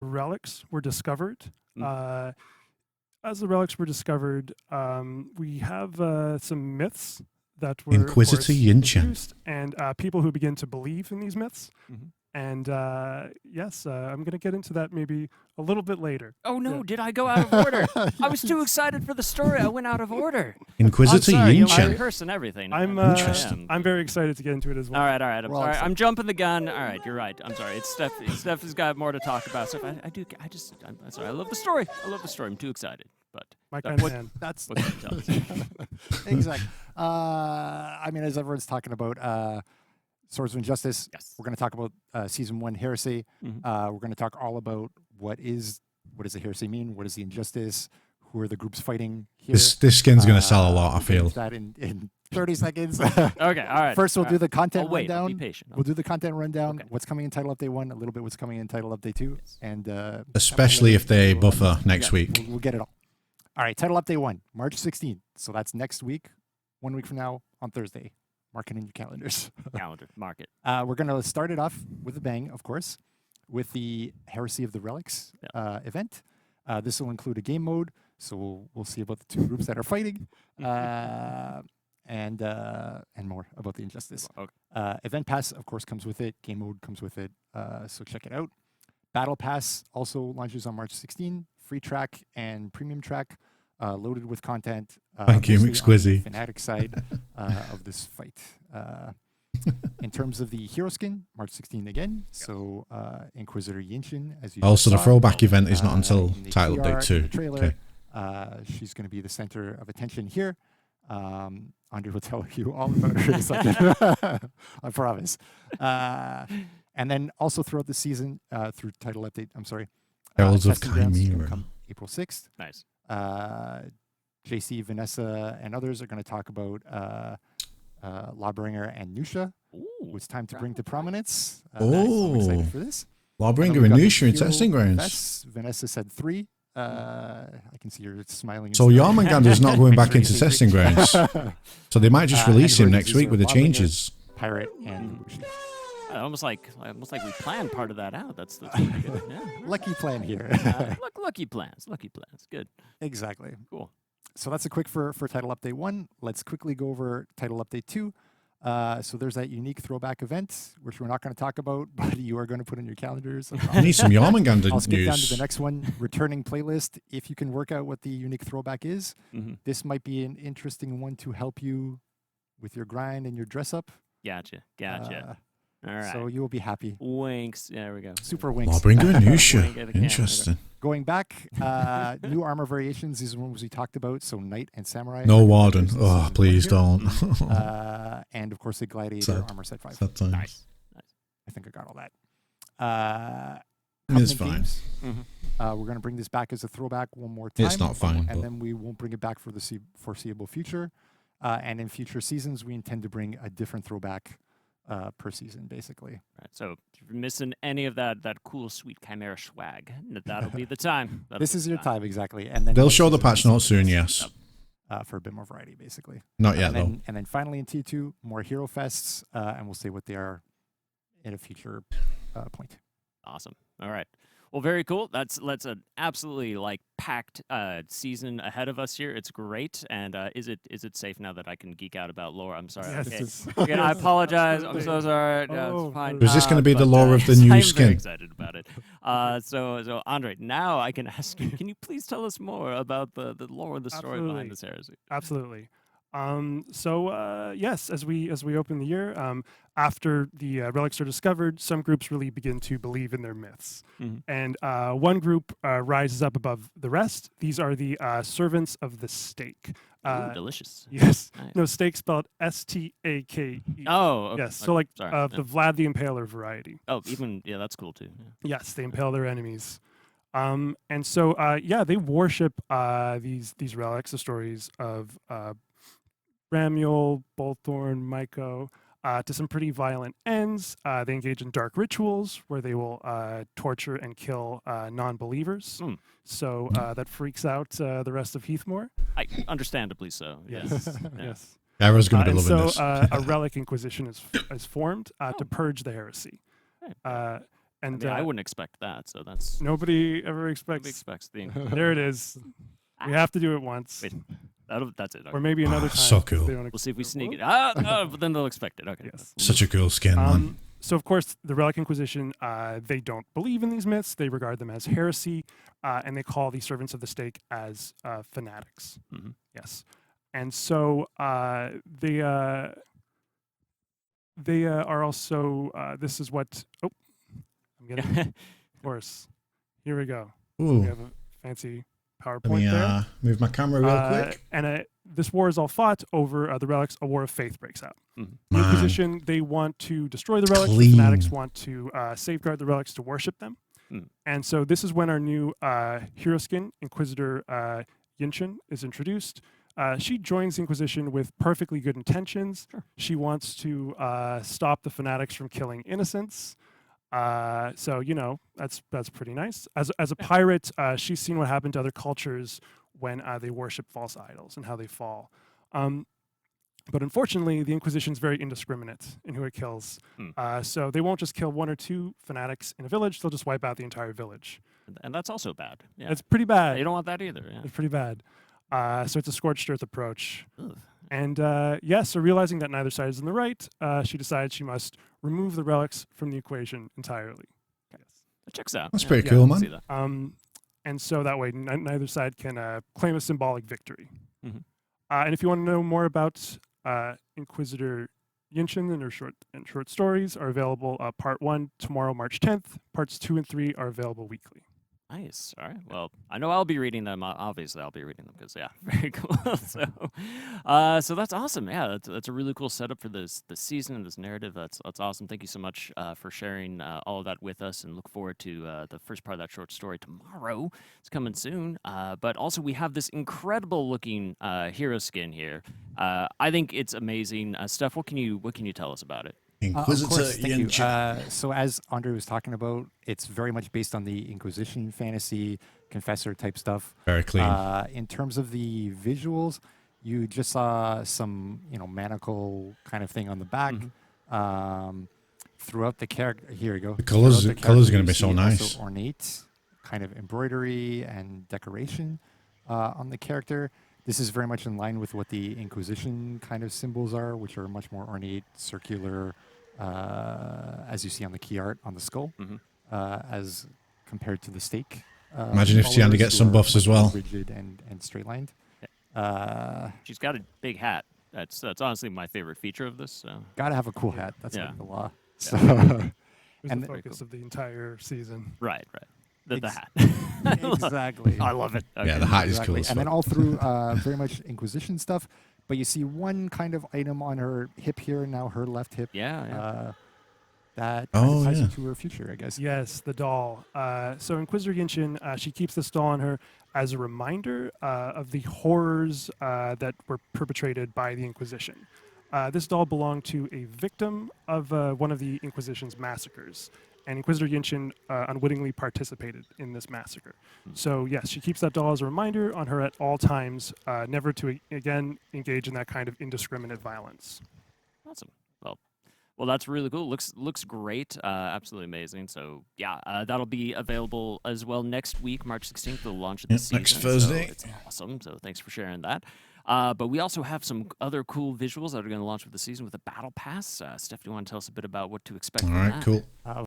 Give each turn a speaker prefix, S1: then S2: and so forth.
S1: relics were discovered.
S2: Mm.
S1: As the relics were discovered, we have some myths that were
S3: Inquisitor YINCHEN.
S1: introduced, and people who begin to believe in these myths.
S2: Mm-hmm.
S1: And yes, I'm going to get into that maybe a little bit later.
S2: Oh no,
S1: Yeah.
S2: did I go out of order? I was too excited for the story. I went out of order.
S3: Inquisitor
S2: I'm sorry, you know,
S3: YINCHEN.
S2: my curse and everything.
S3: Interesting.
S1: I'm very excited to get into it as well.
S2: All right. I'm
S4: We're all
S2: sorry.
S4: excited.
S2: I'm jumping the gun. All right, you're right. I'm sorry. It's Steph. Steph has got more to talk about. Steph, I'm sorry. I love the story. I'm too excited. But
S1: My
S2: Steph,
S1: kind of
S2: what-
S1: man.
S4: That's
S2: What can you tell us?
S4: exactly. I mean, as everyone's talking about Swords of Injustice,
S2: Yes.
S4: we're going to talk about Season 1 Heresy.
S2: Mhm.
S4: We're going to talk all about what does the heresy mean? What is the injustice? Who are the groups fighting here?
S3: This skin's going to sell a lot, I
S4: we'll get into
S3: feel.
S4: that in 30 seconds.
S2: Okay. All right.
S4: First, we'll
S2: all
S4: do
S2: right.
S4: the content
S2: I'll wait. I'll
S4: rundown.
S2: be patient.
S4: We'll do the content rundown,
S2: Okay.
S4: what's coming in Title Update 1, a little bit what's coming in Title Update 2,
S2: Yes.
S4: and
S3: Especially if they buffer next
S4: yeah,
S3: week.
S4: We'll get it all. All right, Title Update 1, March 16th. So that's next week, 1 week from now on Thursday. Mark it in your calendars.
S2: Calendar. Mark it.
S4: We're going to start it off with a bang, of course, with the Heresy of the Relics event. This will include a game mode, so we'll see about the two groups that are fighting, and more about the Injustice.
S2: Okay.
S4: Event Pass, of course, comes with it. Game mode comes with it, so check it out. Battle Pass also launches on March 16. Free track and premium track, loaded with content.
S3: Thank you,
S4: mostly on the
S3: McSquizzy.
S4: Fnatic side of this fight. In terms of the hero skin, March 16 again. So Inquisitor YINCHEN, as you
S3: Also,
S4: just
S3: the
S4: saw,
S3: throwback event is not until
S4: in the
S3: Title
S4: PR,
S3: Update
S4: in
S3: 2.
S4: the trailer,
S3: Okay.
S4: she's going to be the center of attention here. Andre will tell you all about her in a second. I promise. And then also throughout the season, through Title Update, I'm sorry.
S3: Heralds of
S4: Testing Grounds is gonna
S3: Chimera.
S4: come April 6th.
S2: Nice.
S4: JC, Vanessa, and others are going to talk about Lawbringer and Nusha,
S2: Ooh.
S4: who it's time to bring to prominence.
S3: Oh.
S4: I'm excited for this.
S3: Lawbringer and Nusha in testing grounds.
S4: Vanessa said 3. I can see her smiling.
S3: So Yarmangander's not going back into
S4: Thanks for
S3: testing grounds. So they might just release him next week with the changes.
S4: Pirate and Wuxi.
S2: Almost like we planned part of that out. That's pretty good. Yeah.
S4: Lucky plan here.
S2: Lucky plans. Good.
S4: Exactly.
S2: Cool.
S4: So that's a quick for Title Update 1. Let's quickly go over Title Update 2. So there's that unique throwback event, which we're not going to talk about, but you are going to put in your calendars.
S3: I need some Yarmangander
S4: I'll skip down to the
S3: news.
S4: next one, returning playlist. If you can work out what the unique throwback is,
S2: Mm-hmm.
S4: this might be an interesting one to help you with your grind and your dress up.
S2: Gotcha. All right.
S4: So you will be happy.
S2: Winks. There we go.
S4: Super winks.
S3: Lawbringer and
S2: Wink at the
S3: Nusha.
S2: camera.
S3: Interesting.
S4: Going back, new armor variations. These are ones we talked about. So Knight and Samurai.
S3: No
S4: are
S3: Warden.
S4: versus
S3: Oh,
S4: Season
S3: please
S4: 1 here.
S3: don't.
S4: And of course, the Gladiator
S3: Sad.
S4: armor set 5.
S3: Sad times.
S2: Nice.
S4: I think I got all that.
S3: It's
S4: Covenant
S3: fine.
S4: Games.
S2: Mm-hmm.
S4: We're going to bring this back as a throwback one more time.
S3: It's not fine,
S4: And
S3: but-
S4: then we won't bring it back for the foreseeable future. And in future seasons, we intend to bring a different throwback per season, basically.
S2: Right. So if you're missing any of that cool, sweet Chimera swag, that'll be the time.
S4: This is your time, exactly. And then
S3: They'll
S4: next
S3: show the
S4: season
S3: patch
S4: is
S3: notes soon, yes.
S4: for a bit more variety, basically.
S3: Not yet, though.
S4: And then finally in T2, more Hero Fests, and we'll say what they are in a future point.
S2: Awesome. All right. Well, very cool. That's an absolutely packed season ahead of us here. It's great. And is it safe now that I can geek out about lore? I'm sorry.
S1: Yes.
S2: Okay. Again, I apologize. I'm so sorry.
S1: Oh,
S2: it's fine.
S3: Is this gonna be the
S2: But,
S3: lore of the new
S2: I'm
S3: skin?
S2: very excited about it. So Andre, now I can ask you. Can you please tell us more about the lore and the story behind this heresy?
S1: Absolutely. Yes, as we open the year, after the relics are discovered, some groups really begin to believe in their myths, and one group rises up above the rest. These are the servants of the stake.
S2: Ooh, delicious.
S1: Yes,
S2: Nice.
S1: no, stake spelled S-T-A-K-E.
S2: Oh, okay.
S1: Yes, so like
S2: Sorry.
S1: the Vlad the Impaler variety.
S2: Oh, even that's cool too. Yeah.
S1: Yes, they impale their enemies. And so they worship these relics, the stories of Ramuel, Bolthorn, Myko, to some pretty violent ends. They engage in dark rituals where they will torture and kill non-believers. So that freaks out the rest of Heathmore.
S2: Understandably so.
S1: Yes,
S2: Yeah.
S1: yes.
S3: Arrow's going to be
S1: And
S3: loving
S1: so
S3: this.
S1: a relic inquisition is formed to purge the heresy. And
S2: I wouldn't expect that, so that's
S1: nobody ever
S2: nobody
S1: expects.
S2: expects the
S1: There it is. We have to do it once,
S2: Wait, that's it.
S1: or
S2: Okay.
S1: maybe another time.
S3: So
S1: if
S3: cool.
S1: they don't
S2: We'll see if we
S1: ex-
S2: sneak it.
S1: Whoop.
S2: But then they'll expect it. Okay.
S1: Yes.
S3: Such a cool skin, man.
S1: So of course, the Relic Inquisition, they don't believe in these myths. They regard them as heresy, and they call the servants of the stake as fanatics.
S2: Mhm.
S1: Yes, and so they are also. This is what. Oh, I'm getting. Of course, here we go.
S3: Ooh.
S1: We have a fancy
S3: Let
S1: PowerPoint
S3: me
S1: there.
S3: move my camera real quick.
S1: And this war is all fought over the relics. A war of faith breaks out.
S2: Mhm.
S1: The
S3: Man.
S1: Inquisition, they want to destroy the relics.
S3: Clean.
S1: The fanatics want to safeguard the relics to worship them.
S2: Mm.
S1: And so this is when our new hero skin, Inquisitor YINCHEN, is introduced. She joins the Inquisition with perfectly good intentions.
S2: Sure.
S1: She wants to stop the fanatics from killing innocents. So that's pretty nice. As a pirate, she's seen what happened to other cultures when they worship false idols and how they fall. But unfortunately, the Inquisition's very indiscriminate in who it kills. So they won't just kill one or two fanatics in a village; they'll just wipe out the entire village.
S2: And that's also bad. Yeah.
S1: It's pretty bad.
S2: You don't want that either. Yeah.
S1: It's pretty bad. So it's a scorched earth approach.
S2: Ugh.
S1: And so realizing that neither side is in the right, she decides she must remove the relics from the equation entirely. Yes.
S2: That checks out.
S3: That's
S2: Yeah.
S3: pretty
S1: Yeah,
S3: cool,
S2: I
S3: man.
S2: see that.
S1: And so that way, neither side can claim a symbolic victory.
S2: Mhm.
S1: And if you want to know more about Inquisitor YINCHEN and her short stories are available. Part 1 tomorrow, March 10th. Parts 2 and 3 are available weekly.
S2: Nice. All right. Well, I know I'll be reading them. Obviously, I'll be reading them because very cool. So that's awesome. Yeah, that's a really cool setup for this season and this narrative. That's awesome. Thank you so much for sharing all of that with us, and look forward to the first part of that short story tomorrow. It's coming soon. But also, we have this incredible looking hero skin here. I think it's amazing. Steph, what can you tell us about it?
S4: Of
S3: Inquisitor
S4: course, thank you.
S3: YINCHEN.
S4: So as Andre was talking about, it's very much based on the Inquisition fantasy, confessor type stuff.
S3: Very clean.
S4: In terms of the visuals, you just saw some, manacle kind of thing on the back. Throughout the character, here you go.
S3: The colours
S4: Throughout
S3: are going to
S4: you
S3: be so
S4: see
S3: nice.
S4: also ornate kind of embroidery and decoration on the character. This is very much in line with what the Inquisition kind of symbols are, which are much more ornate, circular, as you see on the key art on the skull, as compared to the stake.
S3: Imagine if Tiana
S4: followers
S3: gets
S4: who
S3: some
S4: are
S3: buffs
S4: much
S3: as
S4: more
S3: well.
S4: Rigid and straight-lined.
S2: She's got a big hat. That's honestly my favorite feature of this. So.
S4: Gotta have a cool hat. That's
S2: Yeah.
S4: like the law.
S2: Yeah.
S4: So,
S1: It was
S4: And
S1: the
S4: the-
S1: focus of the entire season.
S2: Right. The
S4: Ex-
S2: hat.
S4: exactly.
S2: I love it. Okay.
S3: Yeah, the hat is cool
S4: Exactly.
S3: as
S4: And then
S3: fuck.
S4: all through very much Inquisition stuff. But you see one kind of item on her hip here, now her left hip.
S2: Yeah.
S4: That kind
S3: Oh,
S4: of ties
S3: yeah.
S4: into her future, I guess.
S1: Yes, the doll. So Inquisitor YINCHEN, she keeps this doll on her as a reminder of the horrors that were perpetrated by the Inquisition. This doll belonged to a victim of one of the Inquisition's massacres, and Inquisitor YINCHEN unwittingly participated in this massacre. So yes, she keeps that doll as a reminder on her at all times, never to again engage in that kind of indiscriminate violence.
S2: Awesome. Well, that's really cool. Looks great. Absolutely amazing. So yeah, that'll be available as well next week, March 16th, the launch of the season.
S3: next Thursday.
S2: So it's awesome. So thanks for sharing that. But we also have some other cool visuals that are going to launch with the season with the Battle Pass. Steph, do you want to tell us a bit about what to expect
S3: All
S2: from
S3: right,
S2: that?
S3: cool.